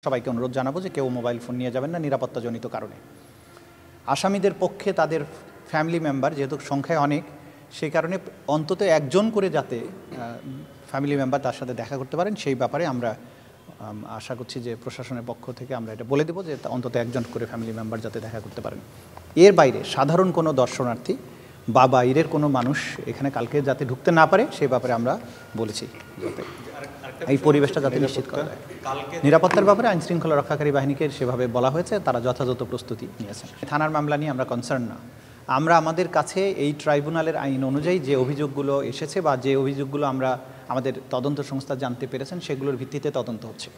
সবাইকে অনুরোধ জানাবো যে কেউ মোবাইল ফোন নিয়ে যাবেন না নিরাপত্তাজনিত কারণে। আসামিদের পক্ষে তাদের ফ্যামিলি মেম্বার যেহেতু সংখ্যায় অনেক, সেই কারণে অন্তত একজন করে যাতে ফ্যামিলি মেম্বার তার সাথে দেখা করতে পারেন সেই ব্যাপারে আমরা আশা করছি যে প্রশাসনের পক্ষ থেকে আমরা এটা বলে দেবো যে অন্তত একজন করে ফ্যামিলি মেম্বার যাতে দেখা করতে পারেন। এর বাইরে সাধারণ কোনো দর্শনার্থী বা বাইরের কোনো মানুষ এখানে কালকে যাতে ঢুকতে না পারে সেই ব্যাপারে আমরা বলেছি, যাতে এই পরিবেশটা যাতে নিশ্চিত করা যায়। নিরাপত্তার ব্যাপারে আইনশৃঙ্খলা রক্ষাকারী বাহিনীকে সেভাবে বলা হয়েছে, তারা যথাযথ প্রস্তুতি নিয়েছেন। থানার মামলা নিয়ে আমরা কনসার্ন না। আমরা আমাদের কাছে এই ট্রাইব্যুনালের আইন অনুযায়ী যে অভিযোগগুলো এসেছে বা যে অভিযোগগুলো আমরা আমাদের তদন্ত সংস্থা জানতে পেরেছেন সেগুলোর ভিত্তিতে তদন্ত হচ্ছে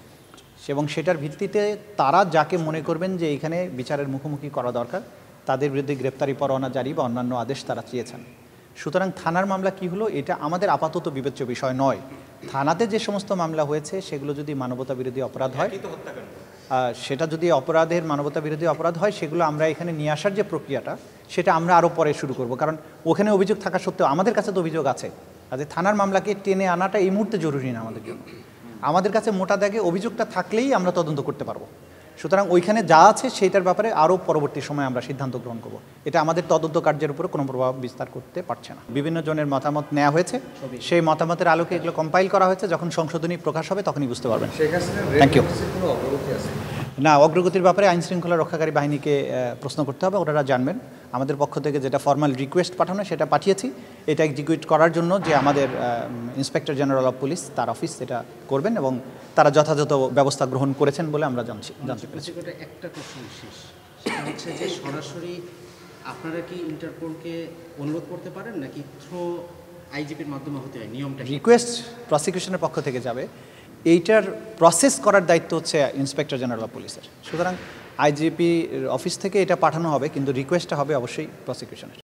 এবং সেটার ভিত্তিতে তারা যাকে মনে করবেন যে এখানে বিচারের মুখোমুখি করা দরকার তাদের বিরুদ্ধে গ্রেপ্তারি পরোয়ানা জারি বা অন্যান্য আদেশ তারা চেয়েছেন। সুতরাং থানার মামলা কি হলো এটা আমাদের আপাতত বিবেচ্য বিষয় নয়। থানাতে যে সমস্ত মামলা হয়েছে সেগুলো যদি মানবতা বিরোধী অপরাধ হয়, সেটা যদি অপরাধের মানবতা বিরোধী অপরাধ হয় সেগুলো আমরা এখানে নিয়ে আসার যে প্রক্রিয়াটা সেটা আমরা আরও পরে শুরু করব, কারণ ওখানে অভিযোগ থাকা সত্ত্বেও আমাদের কাছে তো অভিযোগ আছে। কাজে থানার মামলাকে টেনে আনাটা এই মুহূর্তে জরুরি না আমাদের জন্য। আমাদের কাছে মোটা দাগে অভিযোগটা থাকলেই আমরা তদন্ত করতে পারবো। সুতরাং ওইখানে যা আছে সেইটার ব্যাপারে আরও পরবর্তী সময়ে আমরা সিদ্ধান্ত গ্রহণ করব। এটা আমাদের তদন্ত কার্যের উপরে কোনো প্রভাব বিস্তার করতে পারছে না। বিভিন্ন জনের মতামত নেওয়া হয়েছে, সেই মতামতের আলোকে এগুলো কম্পাইল করা হয়েছে। যখন সংশোধনী প্রকাশ হবে তখনই বুঝতে পারবেন। Thank you. না, অগ্রগতির ব্যাপারে আইনশৃঙ্খলা রক্ষাকারী বাহিনীকে প্রশ্ন করতে হবে, ওনারা জানবেন। আমাদের পক্ষ থেকে যেটা ফর্মাল রিকোয়েস্ট পাঠানো সেটা পাঠিয়েছি। এটা এক্সিকিউট করার জন্য যে আমাদের ইন্সপেক্টর জেনারেল অফ পুলিশ তার অফিস এটা করবেন এবং তারা যথাযথ ব্যবস্থা গ্রহণ করেছেন বলে আমরা জানতে পেরেছি। একটা কোশ্চেন শেষ, সেটা হচ্ছে যে সরাসরি আপনারা কি ইন্টারপোলকে অনুরোধ করতে পারেন নাকি থ্রু আইজিপির মাধ্যমে হতে হয়? নিয়মটা রিকোয়েস্ট প্রসিকিউশনের পক্ষ থেকে যাবে, এইটার প্রসেস করার দায়িত্ব হচ্ছে ইন্সপেক্টর জেনারেল অফ পুলিশের। সুতরাং আইজিপি অফিস থেকে এটা পাঠানো হবে, কিন্তু রিকোয়েস্টটা হবে অবশ্যই প্রসিকিউশনের।